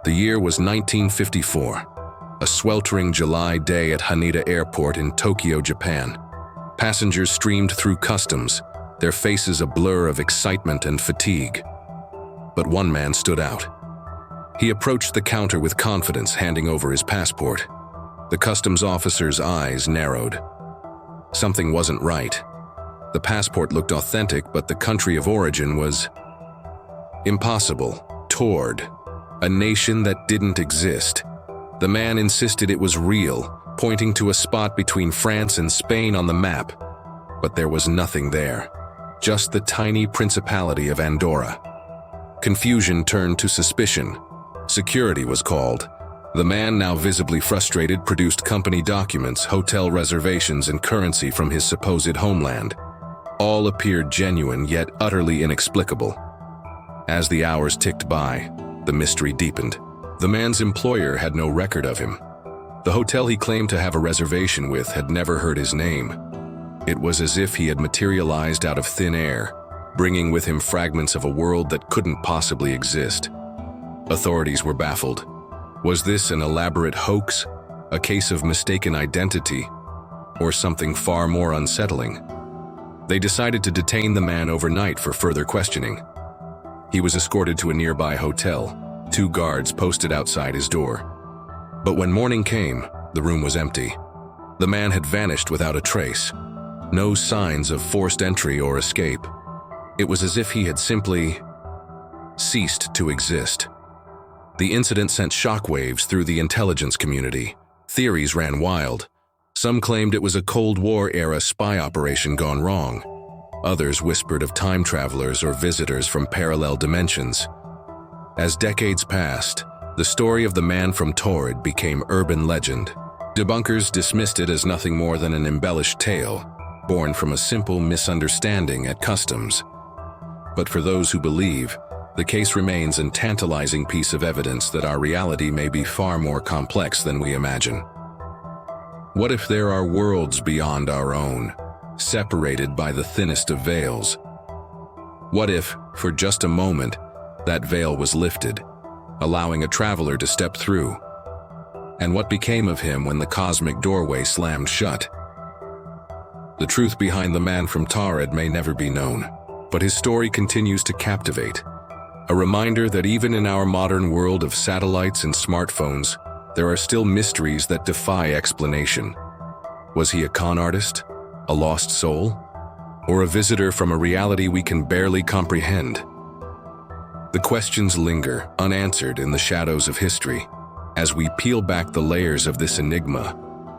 The year was 1954, a sweltering July day at Haneda Airport in Tokyo, Japan. Passengers streamed through customs, their faces a blur of excitement and fatigue. But one man stood out. He approached the counter with confidence, handing over his passport. The customs officer's eyes narrowed. Something wasn't right. The passport looked authentic, but the country of origin was impossible. Taured, a nation that didn't exist. The man insisted it was real, pointing to a spot between France and Spain on the map. But there was nothing there, just the tiny principality of Andorra. Confusion turned to suspicion. Security was called. The man, now visibly frustrated, produced company documents, hotel reservations, and currency from his supposed homeland. All appeared genuine, yet utterly inexplicable. As the hours ticked by, the mystery deepened. The man's employer had no record of him. The hotel he claimed to have a reservation with had never heard his name. It was as if he had materialized out of thin air, bringing with him fragments of a world that couldn't possibly exist. Authorities were baffled. Was this an elaborate hoax, a case of mistaken identity, or something far more unsettling? They decided to detain the man overnight for further questioning. He was escorted to a nearby hotel, 2 guards posted outside his door. But when morning came, the room was empty. The man had vanished without a trace. No signs of forced entry or escape. It was as if he had simply ceased to exist. The incident sent shockwaves through the intelligence community. Theories ran wild. Some claimed it was a Cold War-era spy operation gone wrong. Others whispered of time travelers or visitors from parallel dimensions. As decades passed, the story of the man from Taured became urban legend. Debunkers dismissed it as nothing more than an embellished tale, born from a simple misunderstanding at customs. But for those who believe, the case remains a tantalizing piece of evidence that our reality may be far more complex than we imagine. What if there are worlds beyond our own, separated by the thinnest of veils? What if, for just a moment, that veil was lifted, allowing a traveler to step through? And what became of him when the cosmic doorway slammed shut? The truth behind the man from Taured may never be known, but his story continues to captivate. A reminder that even in our modern world of satellites and smartphones, there are still mysteries that defy explanation. Was he a con artist, a lost soul, or a visitor from a reality we can barely comprehend? The questions linger, unanswered in the shadows of history. As we peel back the layers of this enigma,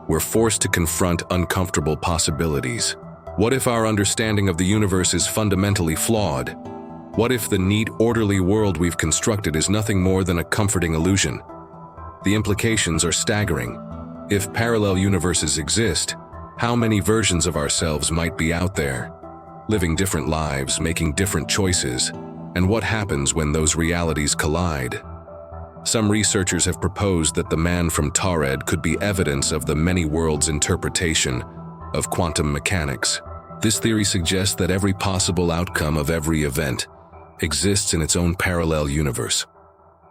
we're forced to confront uncomfortable possibilities. What if our understanding of the universe is fundamentally flawed? What if the neat, orderly world we've constructed is nothing more than a comforting illusion? The implications are staggering. If parallel universes exist, how many versions of ourselves might be out there, living different lives, making different choices? And what happens when those realities collide? Some researchers have proposed that the man from Taured could be evidence of the many worlds interpretation of quantum mechanics. This theory suggests that every possible outcome of every event exists in its own parallel universe.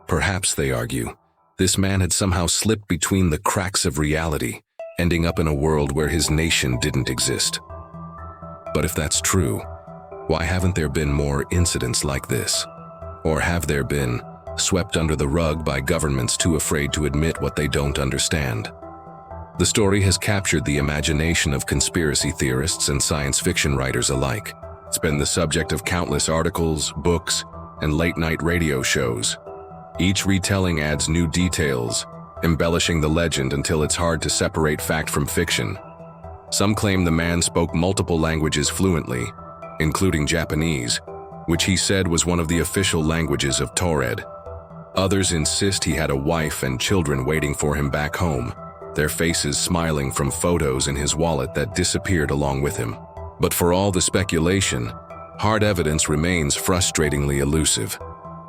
Perhaps, they argue, this man had somehow slipped between the cracks of reality, ending up in a world where his nation didn't exist. But if that's true, why haven't there been more incidents like this? Or have there been swept under the rug by governments too afraid to admit what they don't understand? The story has captured the imagination of conspiracy theorists and science fiction writers alike. It's been the subject of countless articles, books, and late-night radio shows. Each retelling adds new details, embellishing the legend until it's hard to separate fact from fiction. Some claim the man spoke multiple languages fluently, including Japanese, which he said was one of the official languages of Taured. Others insist he had a wife and children waiting for him back home, their faces smiling from photos in his wallet that disappeared along with him. But for all the speculation, hard evidence remains frustratingly elusive.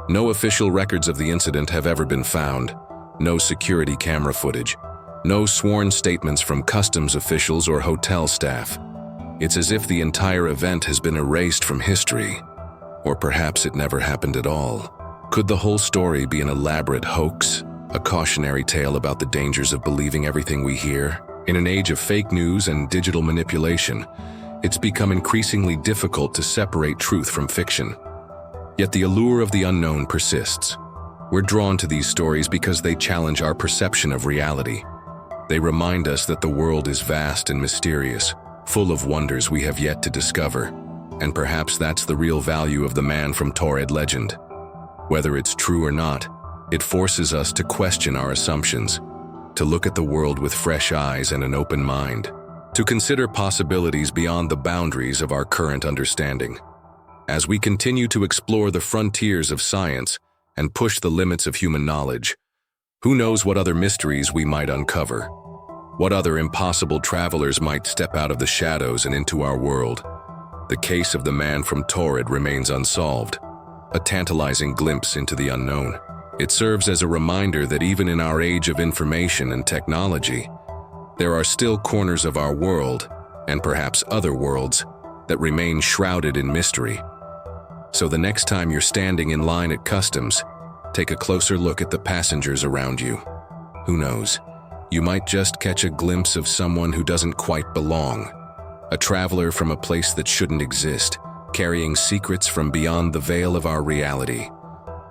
No official records of the incident have ever been found, no security camera footage, no sworn statements from customs officials or hotel staff. It's as if the entire event has been erased from history, or perhaps it never happened at all. Could the whole story be an elaborate hoax, a cautionary tale about the dangers of believing everything we hear? In an age of fake news and digital manipulation, it's become increasingly difficult to separate truth from fiction. Yet the allure of the unknown persists. We're drawn to these stories because they challenge our perception of reality. They remind us that the world is vast and mysterious, full of wonders we have yet to discover. And perhaps that's the real value of the man from Taured legend. Whether it's true or not, it forces us to question our assumptions, to look at the world with fresh eyes and an open mind, to consider possibilities beyond the boundaries of our current understanding. As we continue to explore the frontiers of science and push the limits of human knowledge, who knows what other mysteries we might uncover? What other impossible travelers might step out of the shadows and into our world? The case of the man from Taured remains unsolved, a tantalizing glimpse into the unknown. It serves as a reminder that even in our age of information and technology, there are still corners of our world, and perhaps other worlds, that remain shrouded in mystery. So the next time you're standing in line at customs, take a closer look at the passengers around you. Who knows? You might just catch a glimpse of someone who doesn't quite belong, a traveler from a place that shouldn't exist, carrying secrets from beyond the veil of our reality.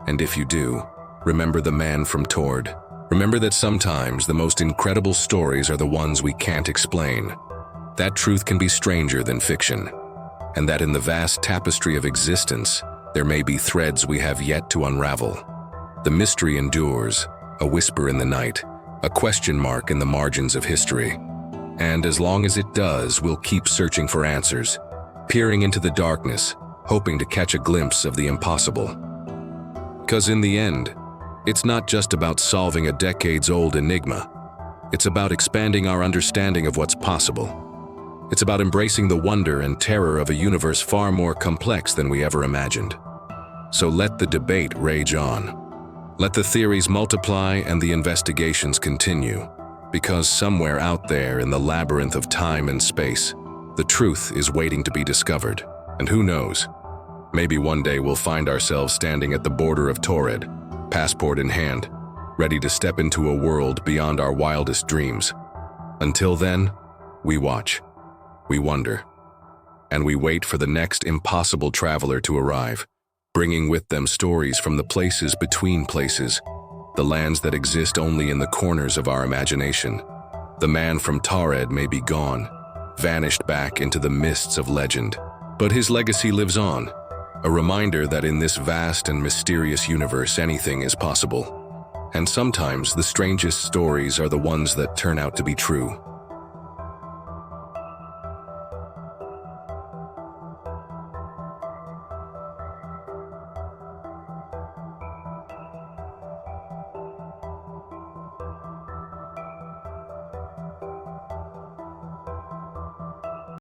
And if you do, remember the man from Taured. Remember that sometimes the most incredible stories are the ones we can't explain. That truth can be stranger than fiction, and that in the vast tapestry of existence, there may be threads we have yet to unravel. The mystery endures, a whisper in the night, a question mark in the margins of history. And as long as it does, we'll keep searching for answers, peering into the darkness, hoping to catch a glimpse of the impossible. Because in the end, it's not just about solving a decades-old enigma. It's about expanding our understanding of what's possible. It's about embracing the wonder and terror of a universe far more complex than we ever imagined. So let the debate rage on. Let the theories multiply and the investigations continue. Because somewhere out there in the labyrinth of time and space, the truth is waiting to be discovered. And who knows? Maybe one day we'll find ourselves standing at the border of Taured, passport in hand, ready to step into a world beyond our wildest dreams. Until then, we watch, we wonder, and we wait for the next impossible traveler to arrive, bringing with them stories from the places between places, the lands that exist only in the corners of our imagination. The man from Taured may be gone, vanished back into the mists of legend, but his legacy lives on, a reminder that in this vast and mysterious universe anything is possible. And sometimes the strangest stories are the ones that turn out to be true.